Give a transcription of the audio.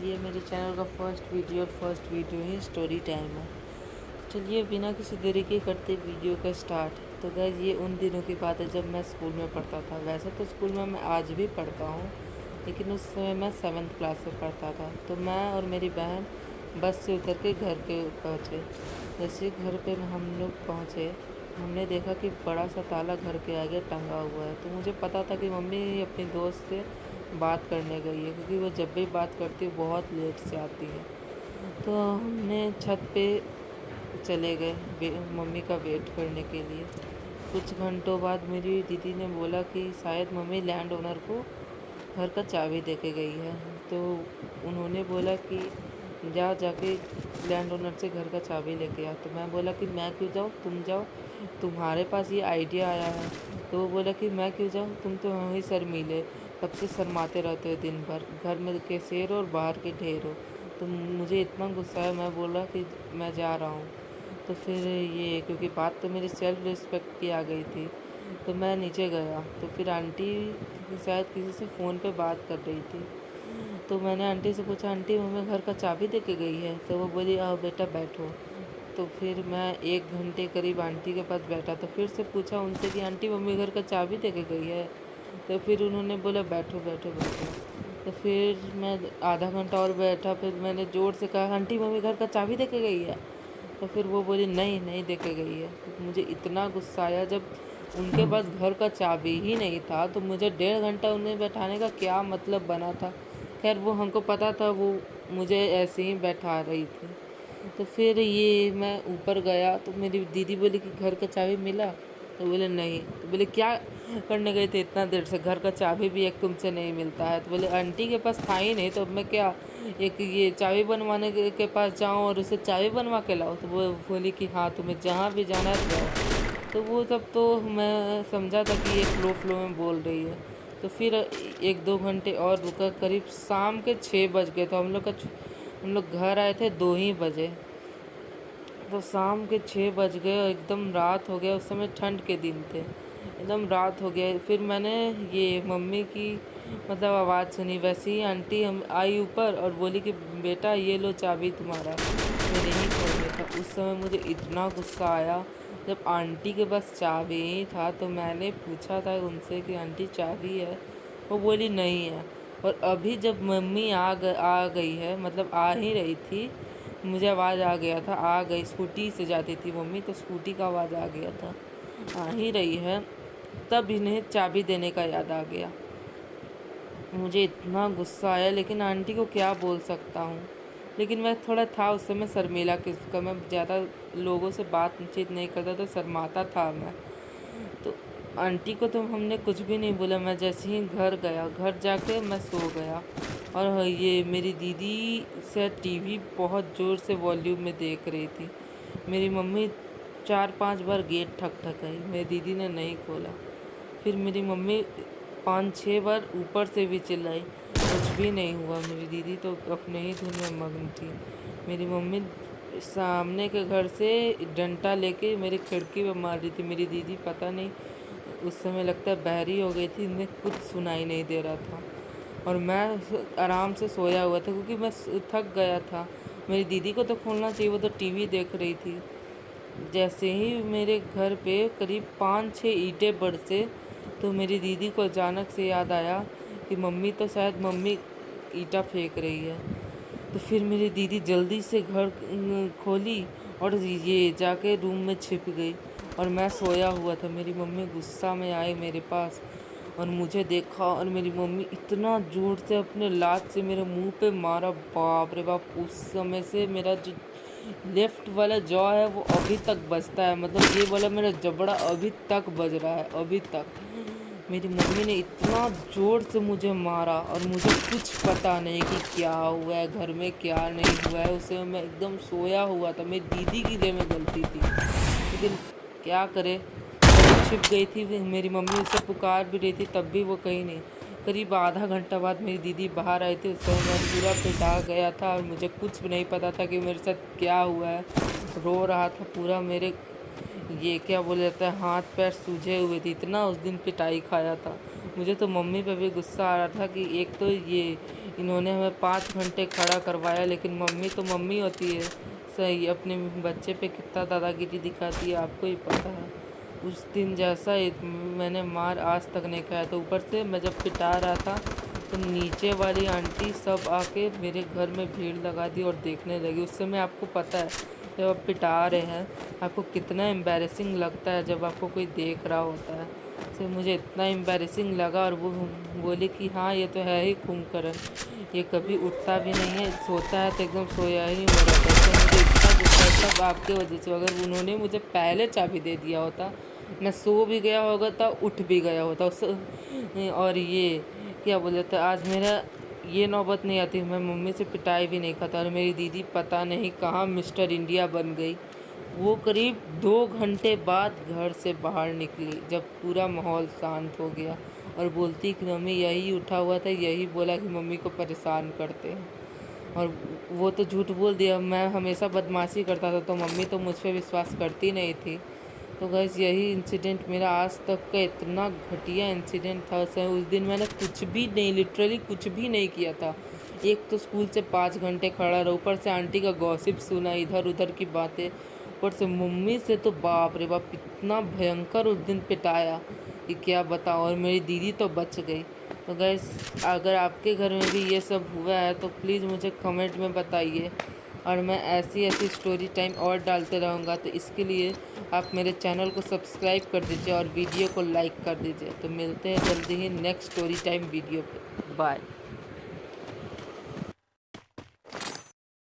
ये मेरे चैनल का फर्स्ट वीडियो ही स्टोरी टाइम है। चलिए बिना किसी देरी के करते वीडियो का स्टार्ट। तो गाइस ये उन दिनों की बात है जब मैं स्कूल में पढ़ता था। वैसे तो स्कूल में मैं आज भी पढ़ता हूँ, लेकिन उस समय मैं 7th क्लास में पढ़ता था। तो मैं और मेरी बहन बस से उतर के घर पे पहुँचे। जैसे घर पे हम लोग पहुँचे, हमने देखा कि बड़ा सा ताला घर के आगे टंगा हुआ है। तो मुझे पता था कि मम्मी अपनी दोस्त से बात करने गई है, क्योंकि वो जब भी बात करती है बहुत लेट से आती है। तो हमने छत पे चले गए मम्मी का वेट करने के लिए। कुछ घंटों बाद मेरी दीदी ने बोला कि शायद मम्मी लैंड ओनर को घर का चाबी दे के गई है। तो उन्होंने बोला कि जाके लैंड ओनर से घर का चाबी लेके आ। तो मैं बोला कि मैं क्यों जाऊँ, तुम जाओ, तुम्हारे पास ये आइडिया आया है। तो वो बोला कि मैं क्यों जाऊँ, तुम तो वहीं शर्मीले, सबसे शर्माते रहते हो दिन भर, घर में के शेर और बाहर के ढेर हो। तो मुझे इतना गुस्सा है, मैं बोला कि मैं जा रहा हूँ। तो फिर ये, क्योंकि बात तो मेरी सेल्फ रिस्पेक्ट की आ गई थी, तो मैं नीचे गया। तो फिर आंटी शायद किसी से फ़ोन पे बात कर रही थी। तो मैंने आंटी से पूछा, आंटी मम्मी घर का चाबी दे के गई है? तो वो बोली आओ बेटा बैठो। तो फिर मैं 1 घंटे करीब आंटी के पास बैठा। तो फिर से पूछा उनसे कि आंटी मम्मी घर का चाबी दे के गई है? तो फिर उन्होंने बोला बैठो बैठो बैठो। तो फिर मैं आधा घंटा और बैठा। फिर मैंने ज़ोर से कहा आंटी मम्मी घर का चाबी दे के गई है? तो फिर वो बोली नहीं नहीं दे के गई है। तो मुझे इतना गुस्सा आया, जब उनके पास घर का चाबी ही नहीं था तो मुझे 1.5 घंटा उन्हें बैठाने का क्या मतलब बना था। खैर वो हमको पता था, वो मुझे ऐसे ही बैठा रही थी। तो फिर ये मैं ऊपर गया तो मेरी दीदी बोली कि घर का चाबी मिला? तो बोले नहीं। तो बोले क्या करने गए थे इतना देर से, घर का चाबी भी एक तुमसे नहीं मिलता है? तो बोले आंटी के पास था ही नहीं, तो अब मैं क्या एक ये चाबी बनवाने के पास जाऊँ और उसे चाबी बनवा के लाऊँ? तो वो बोली कि हाँ तुम्हें जहाँ भी जाना है जाओ। तो वो तब तो मैं समझा था कि ये फ्लो में बोल रही है। तो फिर 1-2 घंटे और रुका, करीब शाम के 6 बज गए। तो हम लोग घर आए थे 2 ही बजे। तो शाम के 6 बज गए, एकदम रात हो गया। उस समय ठंड के दिन थे, एकदम रात हो गया। फिर मैंने ये मम्मी की मतलब आवाज़ सुनी। वैसे ही आंटी हम आई ऊपर और बोली कि बेटा ये लो चाबी तुम्हारा, मैं नहीं खोलने था। उस समय मुझे इतना गुस्सा आया, जब आंटी के पास चाबी ही था। तो मैंने पूछा था उनसे कि आंटी चाबी है? वो बोली नहीं है। और अभी जब मम्मी आ गई है, मतलब आ ही रही थी, मुझे आवाज़ आ गया था, आ गई, स्कूटी से जाती थी मम्मी, तो स्कूटी का आवाज़ आ गया था, आ ही रही है, तब इन्हें चाबी देने का याद आ गया। मुझे इतना गुस्सा आया, लेकिन आंटी को क्या बोल सकता हूँ। लेकिन मैं थोड़ा था उस समय शर्मीला किसका, मैं ज़्यादा लोगों से बातचीत नहीं करता, तो शर्माता था मैं। तो आंटी को तो हमने कुछ भी नहीं बोला। मैं जैसे ही घर गया, घर जाके मैं सो गया। और ये मेरी दीदी से टीवी बहुत ज़ोर से वॉल्यूम में देख रही थी। मेरी मम्मी 4-5 बार गेट ठक-ठकाई, मेरी दीदी ने नहीं खोला। फिर मेरी मम्मी 5-6 बार ऊपर से भी चिल्लाई, कुछ भी नहीं हुआ। मेरी दीदी तो अपने ही धुन में मग्न थी। मेरी मम्मी सामने के घर से डंडा लेके मेरी खिड़की पे मार रही थी। मेरी दीदी पता नहीं उस समय लगता है बहरी हो गई थी, इन्हें कुछ सुनाई नहीं दे रहा था। और मैं आराम से सोया हुआ था, क्योंकि मैं थक गया था। मेरी दीदी को तो खोलना चाहिए, वो तो टीवी देख रही थी। जैसे ही मेरे घर पे करीब 5-6 ईंटें बरसे, तो मेरी दीदी को अचानक से याद आया कि मम्मी तो शायद मम्मी ईंटा फेंक रही है। तो फिर मेरी दीदी जल्दी से घर खोली और ये जाके रूम में छिप गई। और मैं सोया हुआ था। मेरी मम्मी गुस्सा में आई मेरे पास और मुझे देखा, और मेरी मम्मी इतना ज़ोर से अपने लात से मेरे मुंह पे मारा, बाप रे बाप। उस समय से मेरा जो लेफ्ट वाला जॉ है वो अभी तक बजता है, मतलब ये वाला मेरा जबड़ा अभी तक बज रहा है, अभी तक। मेरी मम्मी ने इतना ज़ोर से मुझे मारा और मुझे कुछ पता नहीं कि क्या हुआ है, घर में क्या नहीं हुआ है। उस समय मैं एकदम सोया हुआ था। मेरी दीदी की जय में गलती थी, लेकिन क्या करे, वो छिप गई थी। मेरी मम्मी उसे पुकार भी रही थी, तब भी वो कहीं नहीं। करीब आधा घंटा बाद मेरी दीदी बाहर आई थी। उस समय मैं पूरा पिटा गया था और मुझे कुछ भी नहीं पता था कि मेरे साथ क्या हुआ है। रो रहा था पूरा, मेरे ये क्या बोले जाता है, हाथ पैर सूजे हुए थे, इतना उस दिन पिटाई खाया था। मुझे तो मम्मी पे भी गुस्सा आ रहा था कि एक तो ये इन्होंने हमें 5 घंटे खड़ा करवाया, लेकिन मम्मी तो मम्मी होती है, सही अपने बच्चे पे कितना दादागिरी दिखाती है आपको ही पता है। उस दिन जैसा मैंने मार आज तक नहीं खाया। तो ऊपर से मैं जब पिटा रहा था तो नीचे वाली आंटी सब आके मेरे घर में भीड़ लगा दी और देखने लगी। उस समय आपको पता है जब आप पिटा रहे हैं आपको कितना एम्बैरेसिंग लगता है जब आपको कोई देख रहा होता है। तो मुझे इतना एम्बैरेसिंग लगा और वो बोली कि हाँ ये तो है ही कुंभकर्ण, ये कभी उठता भी नहीं है, सोता है तो एकदम सोया ही हो रहता है। तो मुझे इतना गुस्सा सब आपके वजह से। अगर उन्होंने मुझे पहले चाबी दे दिया होता मैं सो भी गया होगा था, उठ भी गया होता उस। और ये क्या बोले थे, आज मेरा ये नौबत नहीं आती, मैं मम्मी से पिटाई भी नहीं खाता। और मेरी दीदी पता नहीं कहाँ मिस्टर इंडिया बन गई। वो करीब 2 घंटे बाद घर से बाहर निकली जब पूरा माहौल शांत हो गया, और बोलती कि मम्मी यही उठा हुआ था, यही बोला कि मम्मी को परेशान करते हैं। और वो तो झूठ बोल दिया, मैं हमेशा बदमाशी करता था तो मम्मी तो मुझ पर विश्वास करती नहीं थी। तो गैस यही इंसिडेंट मेरा आज तक का इतना घटिया इंसिडेंट था। उस दिन मैंने कुछ भी नहीं, लिटरली कुछ भी नहीं किया था। एक तो स्कूल से 5 घंटे खड़ा रहा, ऊपर से आंटी का गॉसिप सुना, इधर उधर की बातें, ऊपर से मम्मी से तो बाप रे बाप इतना भयंकर उस दिन पिटाया कि क्या बताऊँ। और मेरी दीदी तो बच गई। तो गैस अगर आपके घर में भी ये सब हुआ है तो प्लीज़ मुझे कमेंट में बताइए, और मैं ऐसी ऐसी स्टोरी टाइम और डालते रहूँगा। तो इसके लिए आप मेरे चैनल को सब्सक्राइब कर दीजिए और वीडियो को लाइक कर दीजिए। तो मिलते हैं जल्दी ही नेक्स्ट स्टोरी टाइम वीडियो पे। बाय।